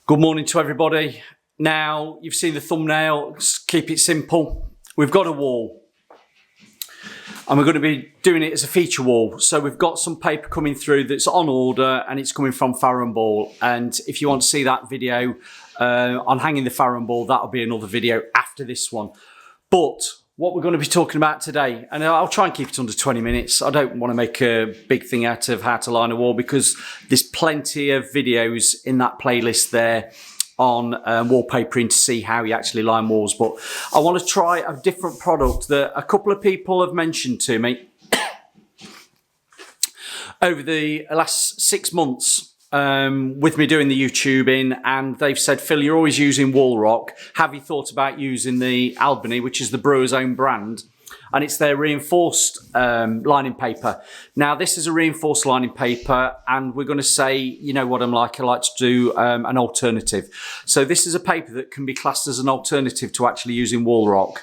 Good morning to everybody. Now, you've seen the thumbnail, keep it simple. We've got a wall and we're going to be doing it as a feature wall. So we've got some paper coming through that's on order and it's coming from Farrow & Ball. And if you want to see that video on hanging the Farrow & Ball, that'll be another video after this one. But what we're going to be talking about today, and I'll try and keep it under 20 minutes. I don't want to make a big thing out of how to line a wall because there's plenty of videos in that playlist there on wallpapering to see how you actually line walls. But I want to try a different product that a couple of people have mentioned to me over the last 6 months. With me doing the YouTubing, and they've said, Phil, you're always using WallRock. Have you thought about using the Albany, which is the Brewers' own brand? And it's their reinforced lining paper. Now, this is a reinforced lining paper, and we're going to say, you know what I'm like, I like to do an alternative. So this is a paper that can be classed as an alternative to actually using WallRock.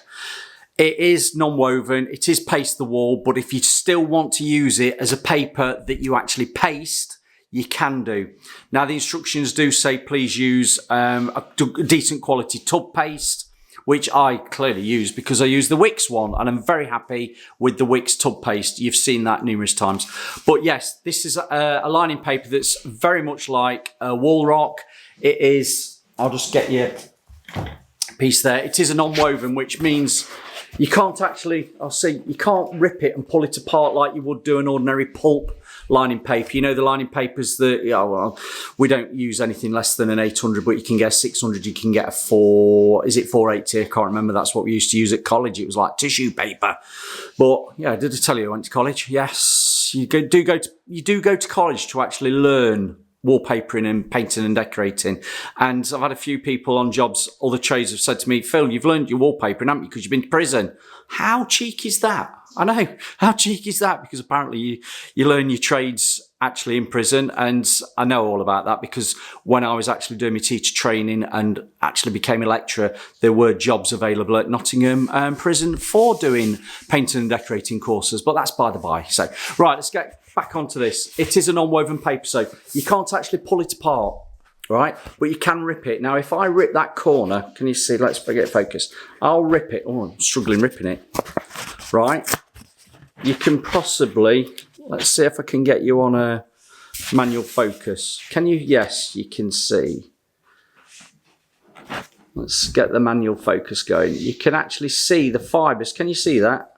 It is non-woven, it is paste the wall, but if you still want to use it as a paper that you actually paste, you can do. Now, the instructions do say please use a decent quality tub paste, which I clearly use because I use the Wix one, and I'm very happy with the Wix tub paste. You've seen that numerous times. But yes, this is a lining paper that's very much like WallRock. It is, I'll just get you a piece there. It is a non-woven, which means you can't actually, you can't rip it and pull it apart like you would do an ordinary pulp lining paper. You know, the lining papers that, well, we don't use anything less than an 800, but you can get a 600, you can get a 480? I can't remember. That's what we used to use at college. It was like tissue paper. But yeah, did I tell you I went to college? Yes, you do go to college to actually learn wallpapering and painting and decorating. And I've had a few people on jobs, other trades have said to me, Phil, you've learned your wallpapering, haven't you, because you've been to prison. How cheeky is that? I know, how cheeky is that? Because apparently you learn your trades actually in prison, and I know all about that because when I was actually doing my teacher training and actually became a lecturer, there were jobs available at Nottingham prison for doing painting and decorating courses, but that's by the by. So, right, let's get back onto this. It is a non-woven paper, so you can't actually pull it apart, right? But you can rip it. Now, if I rip that corner, can you see? Let's get focused. I'll rip it. Oh, I'm struggling ripping it. Right? You can possibly, let's see if I can get you on a manual focus. Can you? Yes, you can see. Let's get the manual focus going. You can actually see the fibres. Can you see that?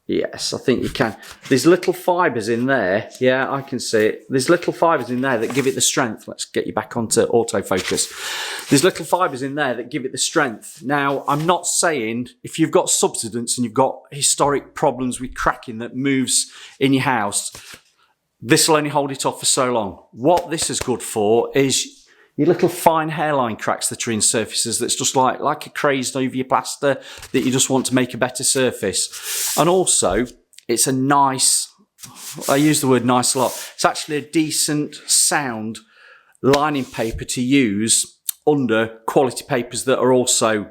Yes, I think you can. There's little fibres in there. Yeah, I can see it. There's little fibres in there that give it the strength. Let's get you back onto autofocus. There's little fibres in there that give it the strength. Now, I'm not saying if you've got subsidence and you've got historic problems with cracking that moves in your house, this will only hold it off for so long. What this is good for is your little fine hairline cracks that are in surfaces that's just like a crazed over your plaster that you just want to make a better surface. And also, it's a nice, I use the word nice a lot, it's actually a decent sound lining paper to use under quality papers that are also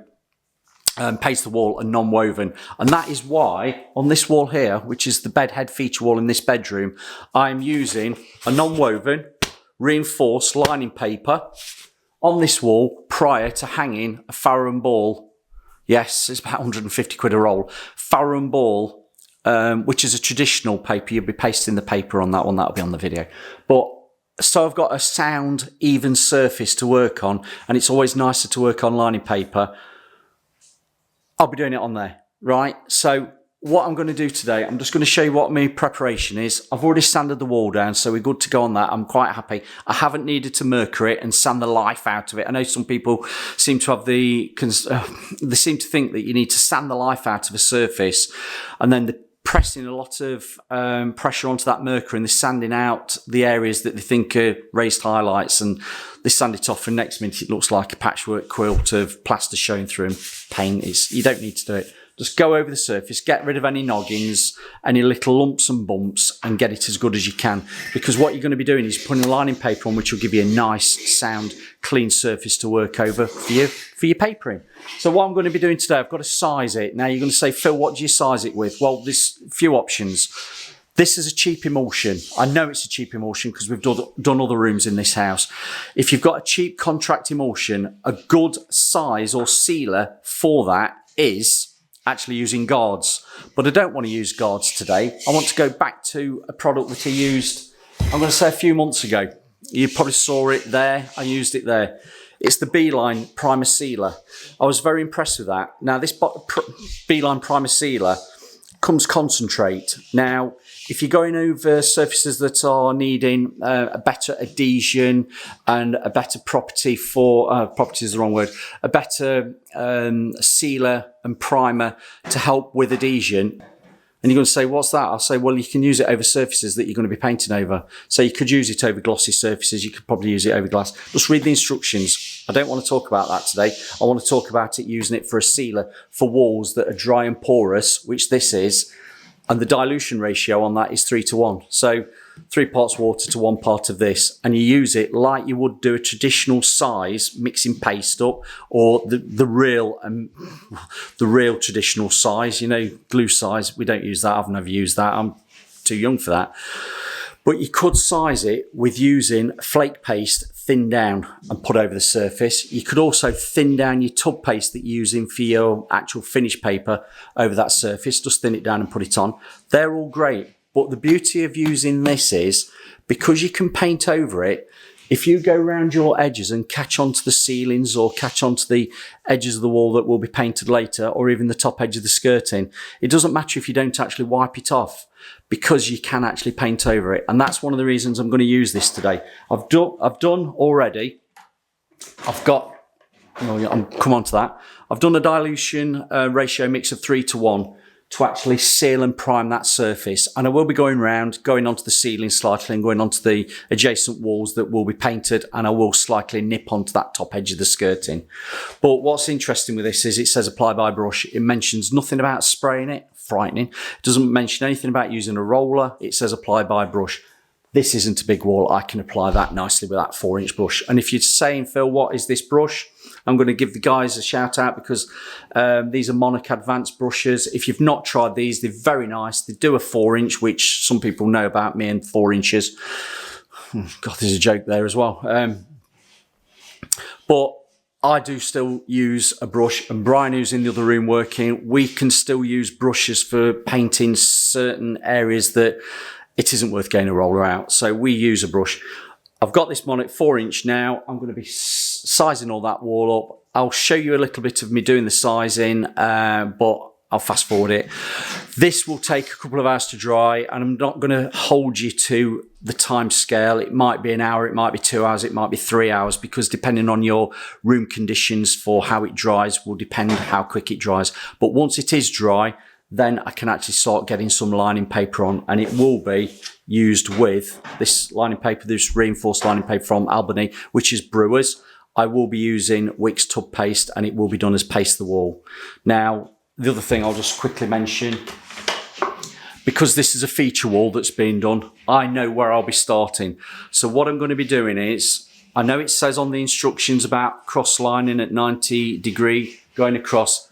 paste the wall and non-woven. And that is why on this wall here, which is the bed head feature wall in this bedroom, I'm using a non-woven reinforced lining paper on this wall prior to hanging a Farrow & Ball. Yes, it's about 150 quid a roll. Farrow & Ball, which is a traditional paper. You'll be pasting the paper on that one. That'll be on the video. But so I've got a sound, even surface to work on, and it's always nicer to work on lining paper. I'll be doing it on there, right? So what I'm going to do today, I'm just going to show you what my preparation is. I've already sanded the wall down, so we're good to go on that. I'm quite happy. I haven't needed to mercury it and sand the life out of it. I know some people seem to have they seem to think that you need to sand the life out of a surface, and then they're pressing a lot of pressure onto that mercury, and they're sanding out the areas that they think are raised highlights, and they sand it off, and next minute it looks like a patchwork quilt of plaster showing through and paint. You don't need to do it. Just go over the surface, get rid of any noggins, any little lumps and bumps, and get it as good as you can. Because what you're going to be doing is putting a lining paper on, which will give you a nice, sound, clean surface to work over for your papering. So what I'm going to be doing today, I've got to size it. Now you're going to say, Phil, what do you size it with? Well, there's a few options. This is a cheap emulsion. I know it's a cheap emulsion because we've done other rooms in this house. If you've got a cheap contract emulsion, a good size or sealer for that is actually using guards. But I don't want to use guards today. I want to go back to a product that I used, I'm going to say a few months ago. You probably saw it there. I used it there. It's the Beeline Primer Sealer. I was very impressed with that. Now, this Beeline Primer Sealer comes concentrate. Now, if you're going over surfaces that are needing a better adhesion and a better property for, property is the wrong word, a better sealer and primer to help with adhesion, and you're going to say, what's that? I'll say, well, you can use it over surfaces that you're going to be painting over. So you could use it over glossy surfaces. You could probably use it over glass. Just read the instructions. I don't want to talk about that today. I want to talk about it using it for a sealer for walls that are dry and porous, which this is. And the dilution ratio on that is 3:1. So 3 parts water to 1 part of this. And you use it like you would do a traditional size, mixing paste up, or the real traditional size, you know, glue size. We don't use that. I've never used that. I'm too young for that. But you could size it with using flake paste thin down and put over the surface. You could also thin down your tub paste that you're using for your actual finish paper over that surface. Just thin it down and put it on. They're all great. But the beauty of using this is because you can paint over it, if you go around your edges and catch onto the ceilings or catch onto the edges of the wall that will be painted later, or even the top edge of the skirting, it doesn't matter if you don't actually wipe it off, because you can actually paint over it. And that's one of the reasons I'm going to use this today. I've done already, I've got, I'll come on to that. I've done a dilution ratio mix of 3:1 to actually seal and prime that surface. And I will be going onto the ceiling slightly and going onto the adjacent walls that will be painted, and I will slightly nip onto that top edge of the skirting. But what's interesting with this is it says apply by brush. It mentions nothing about spraying it, frightening. It doesn't mention anything about using a roller. It says apply by brush. This isn't a big wall. I can apply that nicely with that 4-inch brush. And if you're saying, Phil, what is this brush? I'm going to give the guys a shout out because these are Monarch Advanced brushes. If you've not tried these, they're very nice. They do a 4-inch, which some people know about me, and 4 inches. God, there's a joke there as well. But I do still use a brush, and Brian, who's in the other room working, we can still use brushes for painting certain areas that it isn't worth getting a roller out. So we use a brush. I've got this Monarch 4-inch now. I'm going to be sizing all that wall up. I'll show you a little bit of me doing the sizing, but I'll fast forward it. This will take a couple of hours to dry, and I'm not going to hold you to the time scale. It might be an hour, it might be 2 hours, it might be 3 hours, because depending on your room conditions for how it dries will depend how quick it dries. But once it is dry, then I can actually start getting some lining paper on, and it will be used with this lining paper, this reinforced lining paper from Albany, which is Brewers. I will be using Wicks tub paste, and it will be done as paste the wall. Now, the other thing I'll just quickly mention, because this is a feature wall that's being done, I know where I'll be starting. So what I'm going to be doing is, I know it says on the instructions about cross lining at 90 degree going across.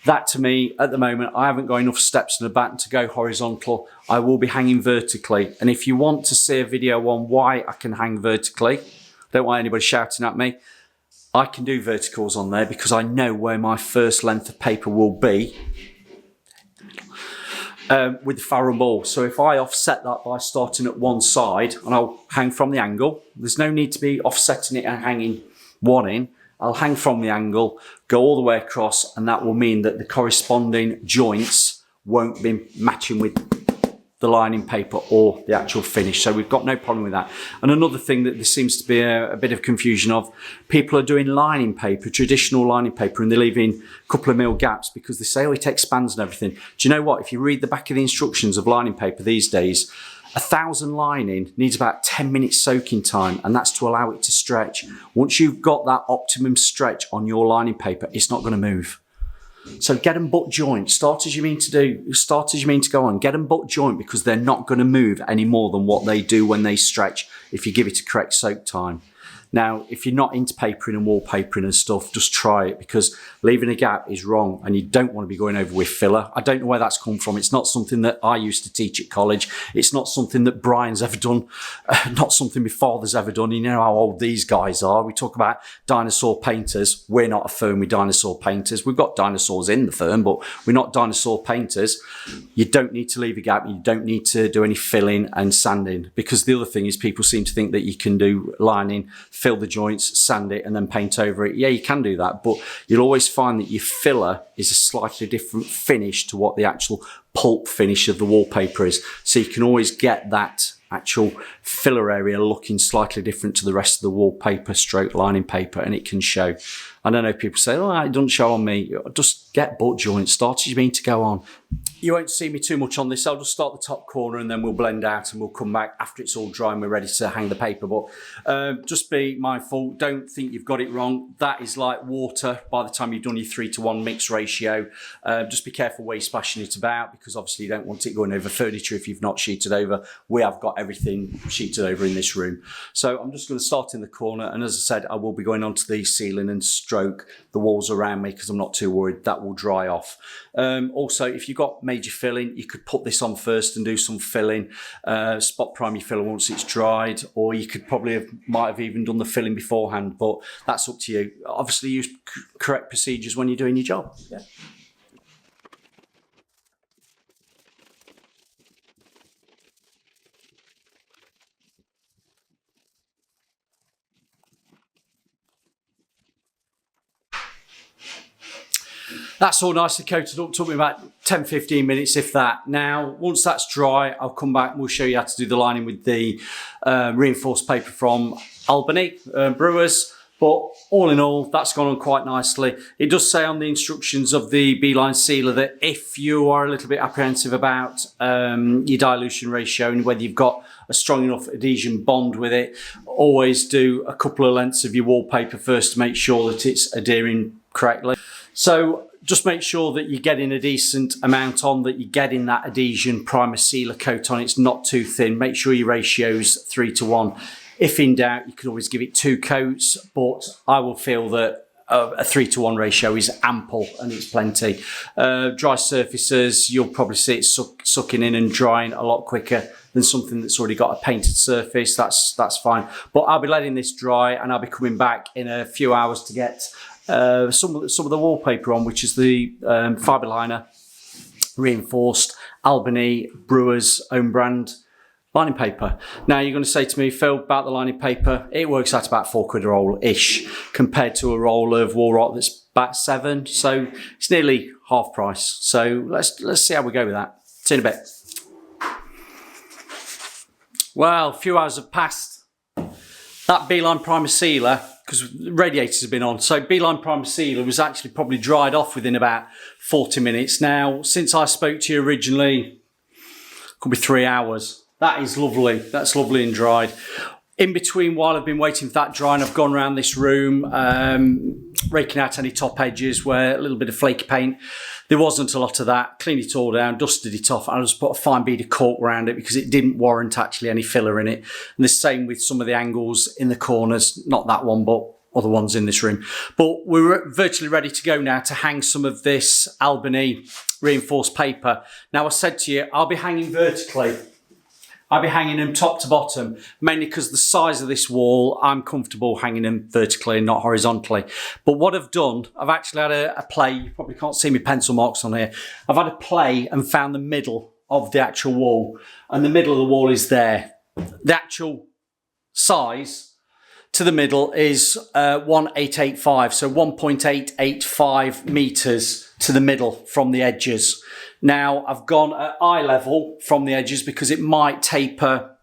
That to me, at the moment, I haven't got enough steps in the back to go horizontal. I will be hanging vertically. And if you want to see a video on why I can hang vertically, don't want anybody shouting at me, I can do verticals on there because I know where my first length of paper will be with the Farrow ball. So if I offset that by starting at one side, and I'll hang from the angle, there's no need to be offsetting it and hanging one in. I'll hang from the angle, go all the way across, and that will mean that the corresponding joints won't be matching with the lining paper or the actual finish. So we've got no problem with that. And another thing that there seems to be a bit of confusion of, people are doing lining paper, traditional lining paper, and they're leaving a couple of mil gaps because they say, oh, it expands and everything. Do you know what? If you read the back of the instructions of lining paper these days, 1,000 lining needs about 10 minutes soaking time, and that's to allow it to stretch. Once you've got that optimum stretch on your lining paper, it's not going to move. So get them butt joint. Start as you mean to do. Start as you mean to go on. Get them butt joint, because they're not going to move any more than what they do when they stretch if you give it a correct soak time. Now, if you're not into papering and wallpapering and stuff, just try it, because leaving a gap is wrong and you don't want to be going over with filler. I don't know where that's come from. It's not something that I used to teach at college. It's not something that Brian's ever done, not something my father's ever done. You know how old these guys are. We talk about dinosaur painters. We're not a firm with dinosaur painters. We've got dinosaurs in the firm, but we're not dinosaur painters. You don't need to leave a gap. You don't need to do any filling and sanding, because the other thing is people seem to think that you can do lining, fill the joints, sand it, and then paint over it. Yeah, you can do that, but you'll always find that your filler is a slightly different finish to what the actual pulp finish of the wallpaper is. So you can always get that actual filler area looking slightly different to the rest of the wallpaper stroke lining paper, and it can show. I don't know, people say, oh, it doesn't show on me. Just get butt joints, start as you mean to go on. You won't see me too much on this. I'll just start the top corner and then we'll blend out and we'll come back after it's all dry and we're ready to hang the paper. But just be mindful, don't think you've got it wrong. That is like water by the time you've done your 3:1 mix ratio. Just be careful where you're splashing it about, because obviously you don't want it going over furniture if you've not sheeted over. We have got everything sheeted over in this room. So I'm just going to start in the corner, and as I said, I will be going onto the ceiling and stroke the walls around me because I'm not too worried that will dry off. Also, if you've got major filling, you could put this on first and do some filling, spot prime your filler once it's dried, or you could might have even done the filling beforehand, but that's up to you. Obviously use correct procedures when you're doing your job. Yeah. That's all nicely coated up. Took me about 10-15 minutes, if that. Now, once that's dry, I'll come back and we'll show you how to do the lining with the reinforced paper from Albany Brewers. But all in all, that's gone on quite nicely. It does say on the instructions of the Beeline Sealer that if you are a little bit apprehensive about your dilution ratio and whether you've got a strong enough adhesion bond with it, always do a couple of lengths of your wallpaper first to make sure that it's adhering correctly. So just make sure that you're getting a decent amount on, that you're getting that adhesion primer sealer coat on. It's not too thin. Make sure your ratio's 3:1. If in doubt, you can always give it 2 coats, but I will feel that a 3:1 ratio is ample and it's plenty. Dry surfaces, you'll probably see it sucking in and drying a lot quicker than something that's already got a painted surface. That's fine. But I'll be letting this dry and I'll be coming back in a few hours to get some of the wallpaper on, which is the fibre liner reinforced Albany Brewers own brand lining paper. Now you're going to say to me, Phil, about the lining paper, it works out about £4 a roll-ish compared to a roll of WallRock that's about 7, so it's nearly half price. So let's see how we go with that. See you in a bit. Well, a few hours have passed. That Beeline Primer Sealer, because radiators have been on, so Beeline Primer Sealer was actually probably dried off within about 40 minutes. Now, since I spoke to you originally, could be 3 hours. That is lovely. That's lovely and dried. In between, while I've been waiting for that drying, I've gone around this room, raking out any top edges where a little bit of flaky paint. There wasn't a lot of that. Cleaned it all down, dusted it off, and I just put a fine bead of cork around it because it didn't warrant actually any filler in it. And the same with some of the angles in the corners. Not that one, but other ones in this room. But we're virtually ready to go now to hang some of this Albany reinforced paper. Now, I said to you, I'll be hanging vertically. I'll be hanging them top to bottom, mainly because the size of this wall, I'm comfortable hanging them vertically and not horizontally. But what I've done, I've actually had a play. You probably can't see my pencil marks on here. I've had a play and found the middle of the actual wall, and the middle of the wall is there. The actual size to the middle is 1885, so 1.885 meters to the middle from the edges. Now, I've gone at eye level from the edges because it might taper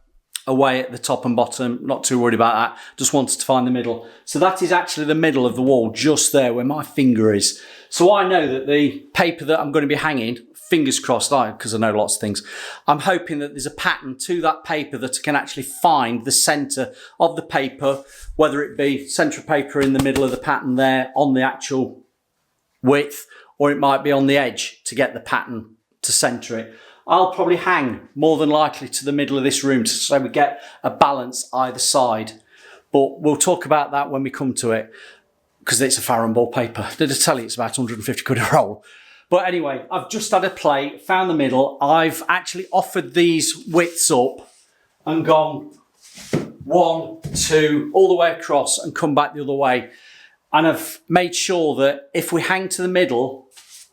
away at the top and bottom. Not too worried about that. Just wanted to find the middle. So that is actually the middle of the wall, just there where my finger is. So I know that the paper that I'm going to be hanging, fingers crossed, because I know lots of things, I'm hoping that there's a pattern to that paper that I can actually find the centre of the paper, whether it be centre of paper in the middle of the pattern there on the actual width, or it might be on the edge to get the pattern to centre it. I'll probably hang more than likely to the middle of this room so we get a balance either side. but we'll talk about that when we come to it, because it's a Farrow & Ball paper. Did I tell you it's about 150 quid a roll? But anyway, I've just had a play, found the middle. I've actually offered these widths up and gone 1, 2, all the way across and come back the other way. And I've made sure that if we hang to the middle,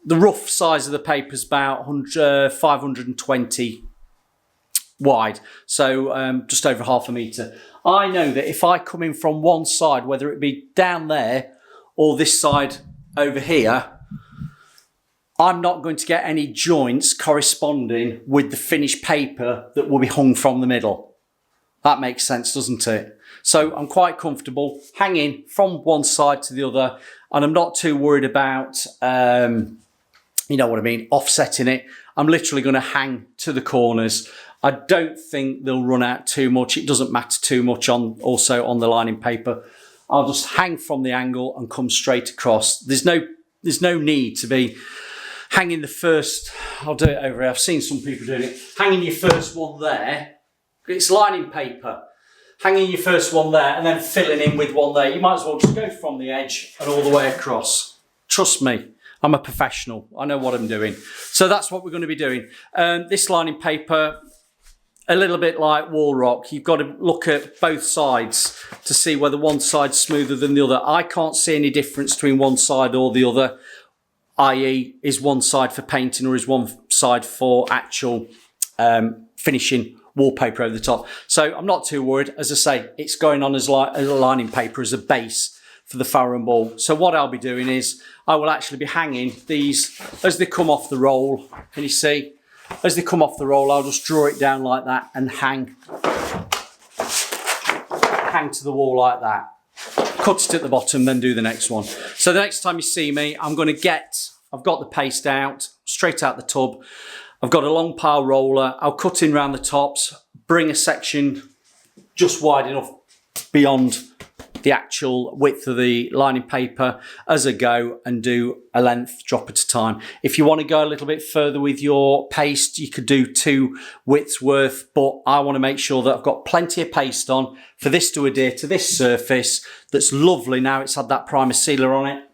the rough size of the paper is about 520 wide, so just over half a metre. I know that if I come in from one side, whether it be down there or this side over here, I'm not going to get any joints corresponding with the finished paper that will be hung from the middle. That makes sense, doesn't it? So I'm quite comfortable hanging from one side to the other, and I'm not too worried about, you know what I mean, offsetting it. I'm literally going to hang to the corners. I don't think they'll run out too much. It doesn't matter too much also on the lining paper. I'll just hang from the angle and come straight across. There's no need to be hanging the first, I'll do it over here. I've seen some people doing it. Hanging your first one there. It's lining paper. Hanging your first one there and then filling in with one there. You might as well just go from the edge and all the way across. Trust me, I'm a professional. I know what I'm doing. So that's what we're going to be doing. This lining paper, a little bit like WallRock, you've got to look at both sides to see whether one side's smoother than the other. I can't see any difference between one side or the other, i.e. is one side for painting or is one side for actual finishing wallpaper over the top. So I'm not too worried. As I say, it's going on as a lining paper as a base for the Farrow & Ball. So what I'll be doing is I will actually be hanging these as they come off the roll. Can you see? As they come off the roll, I'll just draw it down like that and hang to the wall like that. Cut it at the bottom, then do the next one. So the next time you see me, I've got the paste out, straight out the tub. I've got a long pile roller. I'll cut in around the tops, bring a section just wide enough beyond the actual width of the lining paper as I go, and do a length drop at a time. If you want to go a little bit further with your paste, you could do 2 widths worth, but I want to make sure that I've got plenty of paste on for this to adhere to this surface that's lovely now. It's had that primer sealer on it.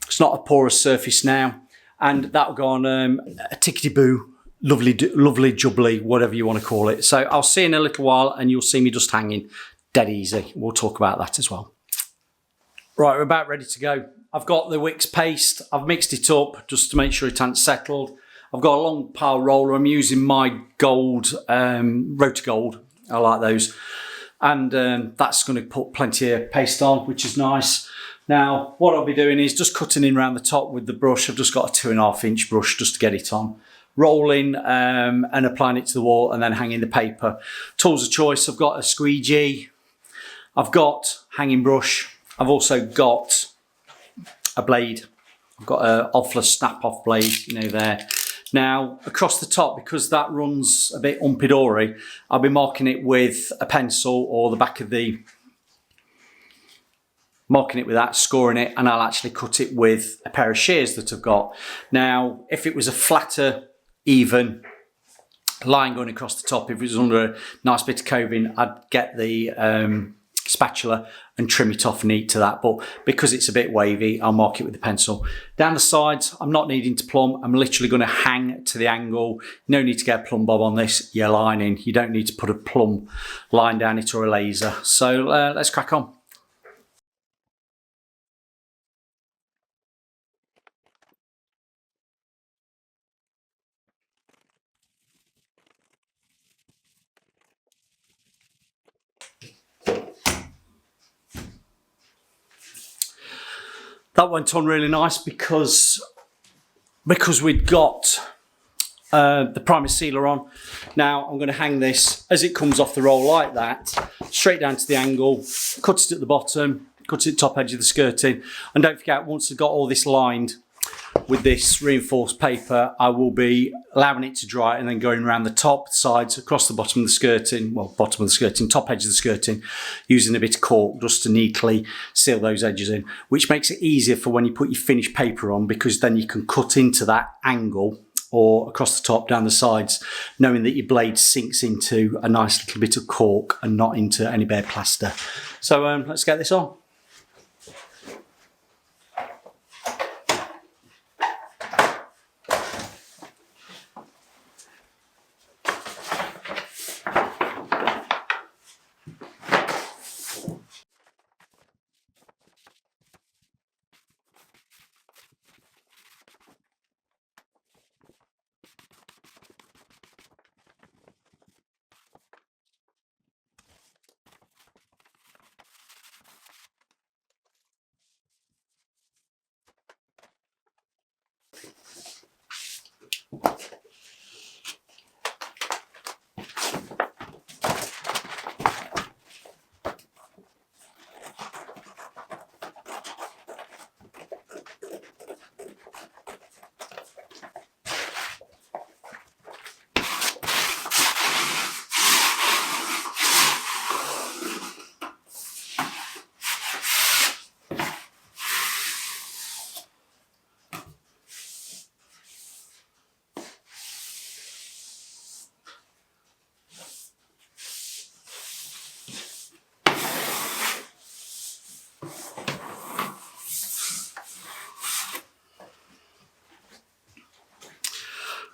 It's not a porous surface now, and that'll go on a tickety-boo, lovely jubbly, whatever you want to call it. So I'll see you in a little while and you'll see me just hanging. Dead easy. We'll talk about that as well. Right, we're about ready to go. I've got the Wix paste. I've mixed it up just to make sure it hasn't settled. I've got a long pile roller. I'm using my gold, Rota Gold. I like those. And that's going to put plenty of paste on, which is nice. Now, what I'll be doing is just cutting in around the top with the brush. I've just got a 2.5 inch brush just to get it on. Rolling and applying it to the wall and then hanging the paper. Tools of choice, I've got a squeegee. I've got hanging brush. I've also got a blade. I've got a Offler snap-off blade, you know, there. Now, across the top, because that runs a bit umpy-dory, I'll be marking it with a pencil or the back of the... marking it with that, scoring it, and I'll actually cut it with a pair of shears that I've got. Now, if it was a flatter, even line going across the top, if it was under a nice bit of coving, I'd get the spatula and trim it off neat to that. But because it's a bit wavy, I'll mark it with the pencil. Down the sides, I'm not needing to plumb. I'm literally going to hang to the angle. No need to get a plumb bob on this. You're lining. You don't need to put a plumb line down it or a laser. So let's crack on. That went on really nice because we'd got the primer sealer on. Now I'm going to hang this as it comes off the roll like that, straight down to the angle, cut it at the bottom, cut it at the top edge of the skirting. And don't forget, once I've got all this lined with this reinforced paper, I will be allowing it to dry and then going around the top, sides, across the bottom of the skirting, well, bottom of the skirting, top edge of the skirting, using a bit of cork just to neatly seal those edges in, which makes it easier for when you put your finished paper on, because then you can cut into that angle or across the top, down the sides, knowing that your blade sinks into a nice little bit of cork and not into any bare plaster. So let's get this on.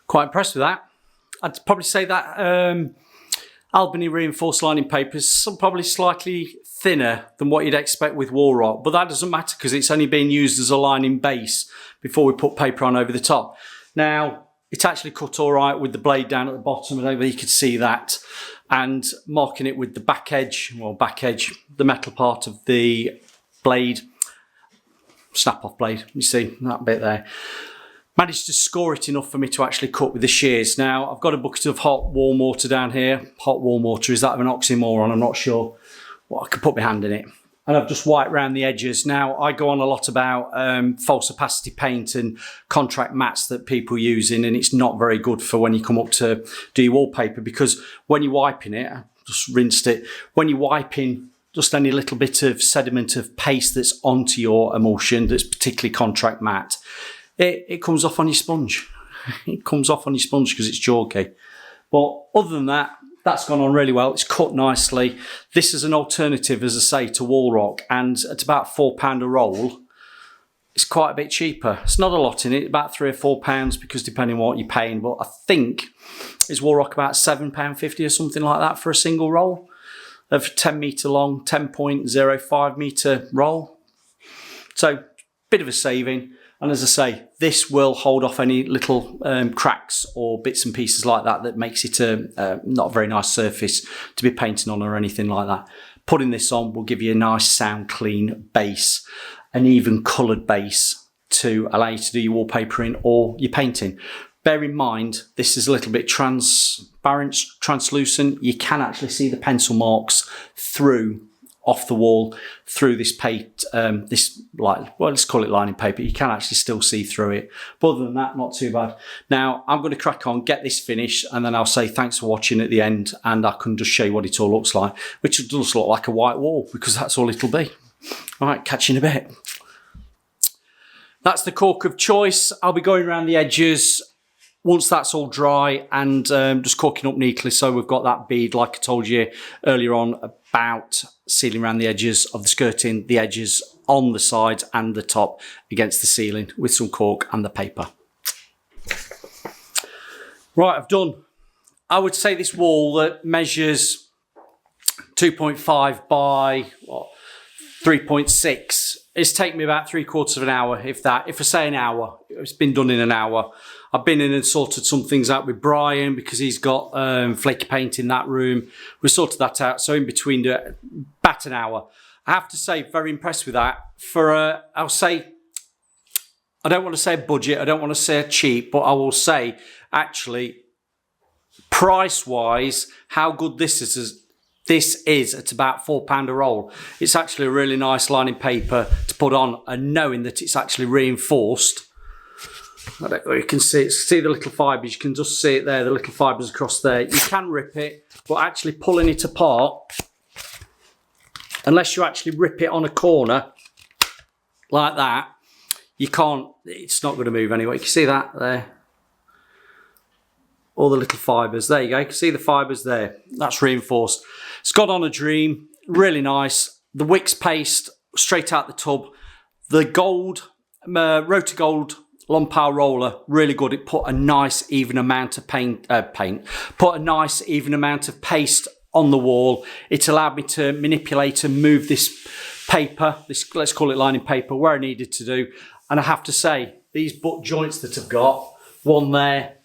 Quite impressed with that. I'd probably say that Albany Reinforced Lining Paper is probably slightly thinner than what you'd expect with WallRock, but that doesn't matter because it's only being used as a lining base before we put paper on over the top. Now, it's actually cut all right with the blade down at the bottom, and over you could see that, and marking it with the back edge, the metal part of the blade, snap-off blade, you see that bit there. Managed to score it enough for me to actually cut with the shears. Now, I've got a bucket of hot warm water down here. Hot warm water, is that an oxymoron? I'm not sure. Well, I could put my hand in it. And I've just wiped around the edges. Now, I go on a lot about false opacity paint and contract mats that people are using, and it's not very good for when you come up to do your wallpaper, because when you're wiping it, I just rinsed it, when you're wiping just any little bit of sediment of paste that's onto your emulsion, that's particularly contract matte, it comes off on your sponge. It comes off on your sponge because it's chalky. But other than that, that's gone on really well. It's cut nicely. This is an alternative, as I say, to WallRock, and at about £4 a roll, it's quite a bit cheaper. It's not a lot in it, about £3 or £4, because depending on what you're paying, but I think it's WallRock about £7.50 or something like that for a single roll of 10 metre long, 10.05 metre roll. So, bit of a saving. And as I say, this will hold off any little cracks or bits and pieces like that that makes it a not a very nice surface to be painting on or anything like that. Putting this on will give you a nice sound clean base, an even coloured base to allow you to do your wallpapering or your painting. Bear in mind, this is a little bit transparent, translucent. You can actually see the pencil marks through off the wall through this paint, let's call it lining paper. You can actually still see through it. But other than that, not too bad. Now, I'm going to crack on, get this finished, and then I'll say thanks for watching at the end, and I can just show you what it all looks like, which does look like a white wall, because that's all it'll be. All right, catch you in a bit. That's the cork of choice. I'll be going around the edges once that's all dry and just corking up neatly, so we've got that bead, like I told you earlier on, about sealing around the edges of the skirting, the edges on the sides and the top against the ceiling with some cork and the paper. Right, I've done. I would say this wall that measures 2.5 by 3.6, it's taken me about 3/4 of an hour, if that. If I say an hour, it's been done in an hour. I've been in and sorted some things out with Brian because he's got flaky paint in that room. We sorted that out. So in between about an hour. I have to say, very impressed with that. For I'll say, I don't want to say a budget, I don't want to say a cheap, but I will say actually price-wise, how good this is at about £4 a roll. It's actually a really nice lining paper to put on, and knowing that it's actually reinforced. I don't know, you can see the little fibres, you can just see it there, the little fibres across there. You can rip it, but actually pulling it apart, unless you actually rip it on a corner like that, you can't, it's not going to move anyway. You can see that there. all the little fibres. There you go, you can see the fibres there. That's reinforced. It's got on a dream, really nice. The Wicks paste straight out the tub. The gold, Rotor Gold Long Power Roller, really good. It put a nice even amount of put a nice even amount of paste on the wall. It allowed me to manipulate and move this paper, this, let's call it lining paper, where I needed to do. And I have to say, these butt joints that I've got, one there,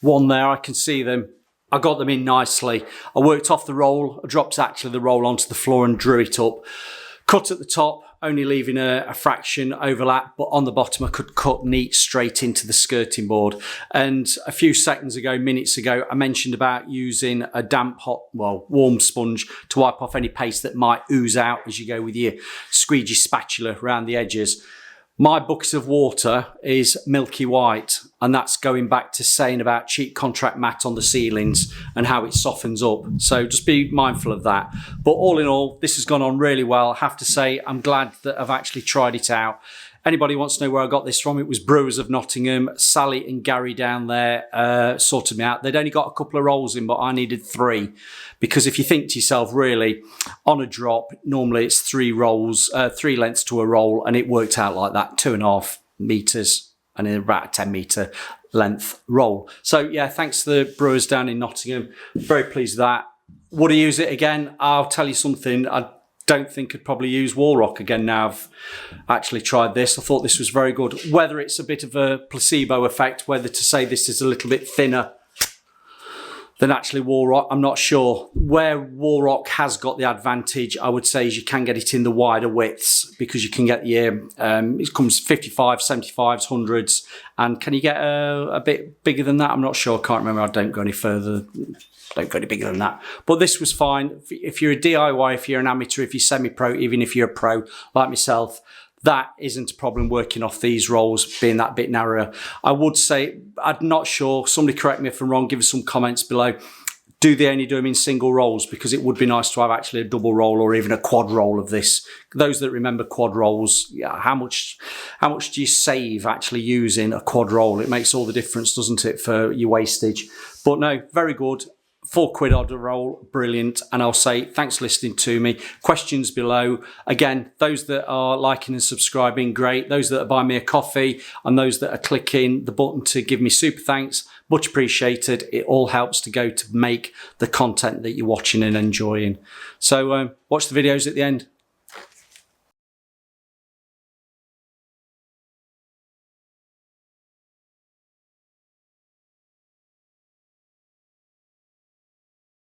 I can see them. I got them in nicely. I worked off the roll. I dropped actually the roll onto the floor and drew it up. Cut at the top, only leaving a fraction overlap, but on the bottom I could cut neat straight into the skirting board. And a few minutes ago, I mentioned about using a warm sponge to wipe off any paste that might ooze out as you go with your squeegee spatula around the edges. My bucket of water is milky white, and that's going back to saying about cheap contract mat on the ceilings and how it softens up. So just be mindful of that. But all in all, this has gone on really well. I have to say, I'm glad that I've actually tried it out. Anybody wants to know where I got this from, it was Brewers of Nottingham. Sally and Gary down there sorted me out. They'd only got a couple of rolls in, but I needed 3. Because if you think to yourself, really, on a drop, normally it's 3 rolls, 3 lengths to a roll, and it worked out like that, 2.5 metres and about a 10 metre length roll. So yeah, thanks to the Brewers down in Nottingham. Very pleased with that. Would I use it again? I'll tell you something. I don't think I'd probably use WallRock again now I've actually tried this. I thought this was very good. Whether it's a bit of a placebo effect, whether to say this is a little bit thinner than actually WallRock, I'm not sure. Where WallRock has got the advantage, I would say, is you can get it in the wider widths, because you can get it comes 55, 75s, 100s, and can you get a bit bigger than that? I'm not sure, I can't remember, I don't go any further, don't go any bigger than that. But this was fine. If you're a DIY, if you're an amateur, if you're semi-pro, even if you're a pro like myself, that isn't a problem working off these rolls being that bit narrower. I would say, I'm not sure, somebody correct me if I'm wrong, give us some comments below. Do they only do them in single rolls? Because it would be nice to have actually a double roll or even a quad roll of this. Those that remember quad rolls, yeah, how much do you save actually using a quad roll? It makes all the difference, doesn't it, for your wastage? But no, very good. £4 odd a roll, brilliant. And I'll say thanks for listening to me. Questions below. Again, those that are liking and subscribing, great. Those that are buying me a coffee and those that are clicking the button to give me super thanks, much appreciated. It all helps to go to make the content that you're watching and enjoying. So watch the videos at the end.